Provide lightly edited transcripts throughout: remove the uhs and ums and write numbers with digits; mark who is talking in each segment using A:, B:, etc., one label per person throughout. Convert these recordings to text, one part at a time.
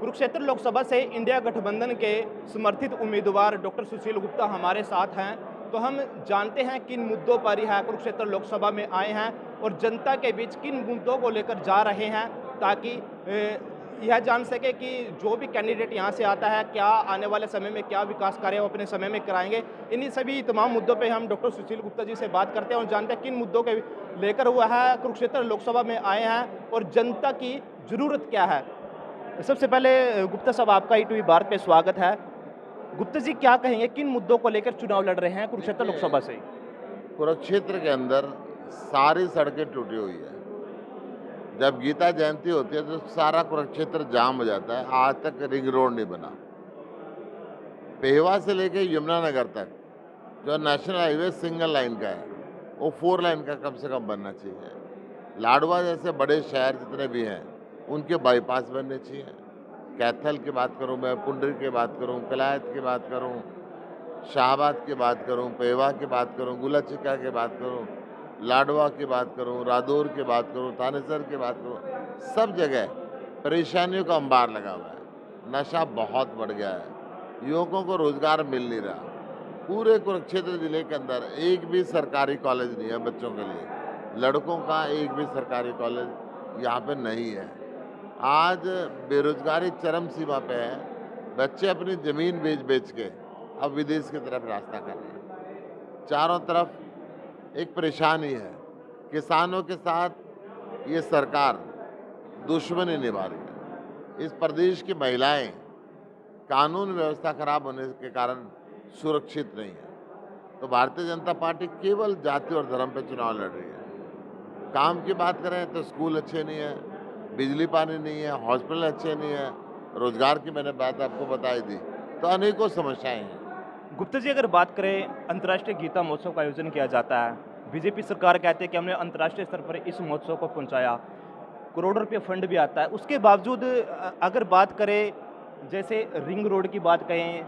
A: कुरुक्षेत्र लोकसभा से इंडिया गठबंधन के समर्थित उम्मीदवार डॉक्टर सुशील गुप्ता हमारे साथ हैं। तो हम जानते हैं किन मुद्दों पर यह कुरुक्षेत्र लोकसभा में आए हैं और जनता के बीच किन मुद्दों को लेकर जा रहे हैं, ताकि यह जान सके कि जो भी कैंडिडेट यहाँ से आता है क्या आने वाले समय में क्या विकास कार्य वो अपने समय में कराएंगे। इन्हीं सभी तमाम मुद्दों पे हम डॉक्टर सुशील गुप्ता जी से बात करते हैं और जानते हैं किन मुद्दों के लेकर हुआ है कुरुक्षेत्र लोकसभा में आए हैं और जनता की ज़रूरत क्या है। सबसे पहले गुप्ता साहब, आपका ईटीवी भारत पे स्वागत है। गुप्ता जी, क्या कहेंगे किन मुद्दों को लेकर चुनाव लड़ रहे हैं कुरुक्षेत्र लोकसभा से?
B: कुरुक्षेत्र के अंदर सारी सड़कें टूटी हुई है। जब गीता जयंती होती है तो सारा कुरुक्षेत्र जाम हो जाता है। आज तक रिंग रोड नहीं बना। पेहवा से लेके यमुनानगर तक जो नेशनल हाईवे सिंगल लाइन का है वो 4 लाइन का कम से कम बनना चाहिए। लाडवा जैसे बड़े शहर जितने भी हैं उनके बाईपास बनने चाहिए। कैथल की बात करूं, मैं पुंडरी की बात करूं, कलायत की बात करूं, शाहबाद की बात करूं, पेवा की बात करूं, गुलाचिका की बात करूं, लाडवा की बात करूं, रादौर की बात करूं, थानेसर की बात करूं, सब जगह परेशानियों का अंबार लगा हुआ है। नशा बहुत बढ़ गया है, युवकों को रोजगार मिल नहीं रहा। पूरे कुरुक्षेत्र जिले के अंदर एक भी सरकारी कॉलेज नहीं है बच्चों के लिए। लड़कों का एक भी सरकारी कॉलेज यहाँ पे नहीं है। आज बेरोजगारी चरम सीमा पे है। बच्चे अपनी ज़मीन बेच बेच के अब विदेश की तरफ रास्ता कर रहे हैं। चारों तरफ एक परेशानी है। किसानों के साथ ये सरकार दुश्मनी निभा रही है। इस प्रदेश की महिलाएं कानून व्यवस्था खराब होने के कारण सुरक्षित नहीं है। तो भारतीय जनता पार्टी केवल जाति और धर्म पे चुनाव लड़ रही है। काम की बात करें तो स्कूल अच्छे नहीं है, बिजली पानी नहीं है, हॉस्पिटल अच्छे नहीं है, रोजगार की मैंने बात आपको बताई दी। तो अनेकों समस्याएं हैं।
A: गुप्ता जी, अगर बात करें, अंतर्राष्ट्रीय गीता महोत्सव का आयोजन किया जाता है। बीजेपी सरकार कहती है कि हमने अंतर्राष्ट्रीय स्तर पर इस महोत्सव को पहुंचाया, करोड़ों रुपये फंड भी आता है। उसके बावजूद अगर बात करें, जैसे रिंग रोड की बात कहें,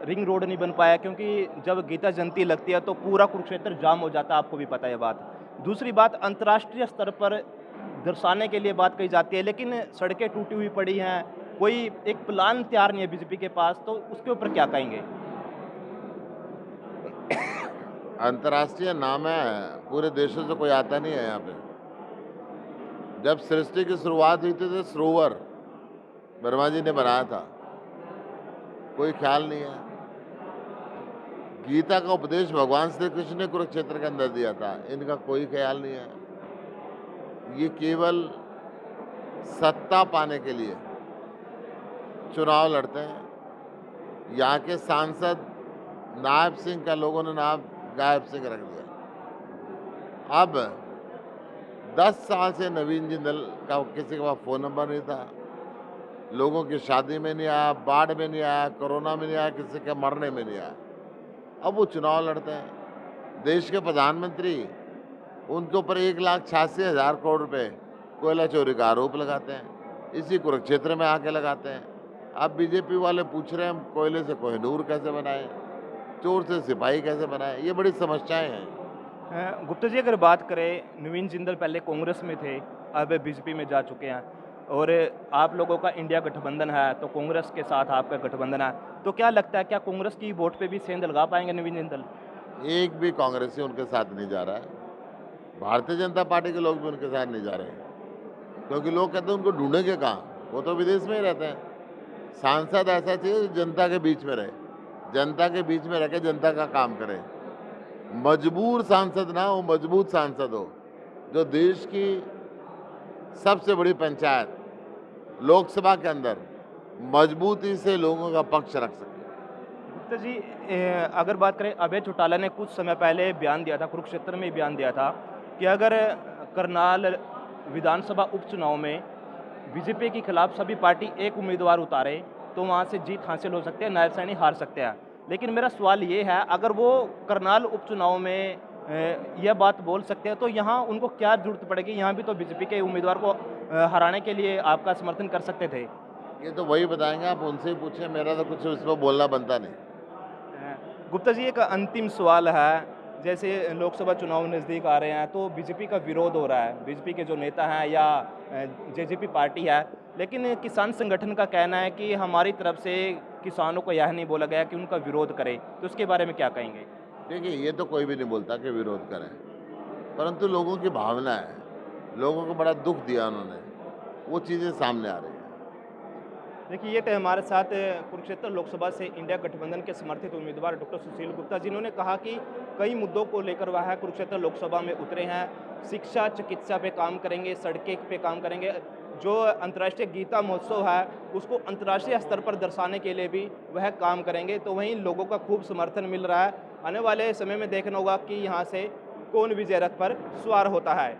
A: रिंग रोड नहीं बन पाया क्योंकि जब गीता जयंती लगती है तो पूरा कुरुक्षेत्र जाम हो जाता है, आपको भी पता है ये बात। दूसरी बात, अंतर्राष्ट्रीय स्तर पर दर्शाने के लिए बात कही जाती है, लेकिन सड़कें टूटी हुई पड़ी हैं, कोई एक प्लान तैयार नहीं है बीजेपी के पास, तो उसके ऊपर क्या कहेंगे?
B: अंतर्राष्ट्रीय नाम है, पूरे देशों से कोई आता नहीं है यहाँ पे। जब सृष्टि की शुरुआत हुई थी तो सरोवर वर्मा जी ने बनाया था, कोई ख्याल नहीं है। गीता का उपदेश भगवान श्री कृष्ण ने कुरुक्षेत्र के अंदर दिया था, इनका कोई ख्याल नहीं है। ये केवल सत्ता पाने के लिए चुनाव लड़ते हैं। यहाँ के सांसद नायब सिंह का लोगों ने नाम गायब सिंह रख दिया। अब 10 साल से नवीन जिंदल का किसी के पास फ़ोन नंबर नहीं था। लोगों की शादी में नहीं आया, बाढ़ में नहीं आया, कोरोना में नहीं आया, किसी के मरने में नहीं आया। अब वो चुनाव लड़ते हैं। देश के प्रधानमंत्री उनके ऊपर 1,86,000 करोड़ रुपए कोयला चोरी का आरोप लगाते हैं, इसी कुरुक्षेत्र में आके लगाते हैं। अब बीजेपी वाले पूछ रहे हैं हम कोयले से कोहिनूर कैसे बनाए, चोर से सिपाही कैसे बनाए। ये बड़ी समस्याएं हैं।
A: गुप्ता जी, अगर बात करें, नवीन जिंदल पहले कांग्रेस में थे, अब बीजेपी में जा चुके हैं और आप लोगों का इंडिया गठबंधन है, तो कांग्रेस के साथ आपका गठबंधन है, तो क्या लगता है क्या कांग्रेस की वोट पे भी सेंध लगा पाएंगे नवीन जिंदल?
B: एक भी कांग्रेसी उनके साथ नहीं जा रहा है। भारतीय जनता पार्टी के लोग भी उनके साथ नहीं जा रहे हैं, क्योंकि लोग कहते हैं उनको ढूंढेंगे कहाँ, वो तो विदेश में ही रहते हैं। सांसद ऐसा चाहिए जो जनता के बीच में रहे, जनता के बीच में रह के जनता का काम करे। मजबूर सांसद ना हो, मजबूत सांसद हो, जो देश की सबसे बड़ी पंचायत लोकसभा के अंदर मजबूती से लोगों का पक्ष रख सके।
A: गुप्ता जी, अगर बात करें, अभय चौटाला ने कुछ समय पहले बयान दिया था, कुरुक्षेत्र में बयान दिया था कि अगर करनाल विधानसभा उपचुनाव में बीजेपी के खिलाफ सभी पार्टी एक उम्मीदवार उतारे तो वहाँ से जीत हासिल हो सकती है, नायब सैनी हार सकते हैं। लेकिन मेरा सवाल ये है, अगर वो करनाल उपचुनाव में यह बात बोल सकते हैं तो यहाँ उनको क्या जरूरत पड़ेगी? यहाँ भी तो बीजेपी के उम्मीदवार को हराने के लिए आपका समर्थन कर सकते थे।
B: ये तो वही बताएंगे, आप उनसे ही पूछें, मेरा तो कुछ इस पर बोलना बनता नहीं।
A: गुप्ता जी, एक अंतिम सवाल है, जैसे लोकसभा चुनाव नज़दीक आ रहे हैं तो बीजेपी का विरोध हो रहा है, बीजेपी के जो नेता हैं या जेजेपी पार्टी है, लेकिन किसान संगठन का कहना है कि हमारी तरफ से किसानों को यह नहीं बोला गया कि उनका विरोध करें, तो उसके बारे में क्या कहेंगे?
B: देखिए, ये तो कोई भी नहीं बोलता कि विरोध करें, परंतु लोगों की भावना है, लोगों को बड़ा दुख दिया उन्होंने, वो चीज़ें सामने आ रही हैं।
A: देखिए, ये थे हमारे साथ कुरुक्षेत्र लोकसभा से इंडिया गठबंधन के समर्थित उम्मीदवार डॉक्टर सुशील गुप्ता, जिन्होंने कहा कि कई मुद्दों को लेकर वह कुरुक्षेत्र लोकसभा में उतरे हैं। शिक्षा, चिकित्सा पे काम करेंगे, सड़कें पे काम करेंगे। जो अंतर्राष्ट्रीय गीता महोत्सव है, उसको अंतर्राष्ट्रीय स्तर पर दर्शाने के लिए भी वह काम करेंगे। तो वहीं लोगों का खूब समर्थन मिल रहा है। आने वाले समय में देखना होगा कि यहाँ से कौन विजय रथ पर सवार होता है।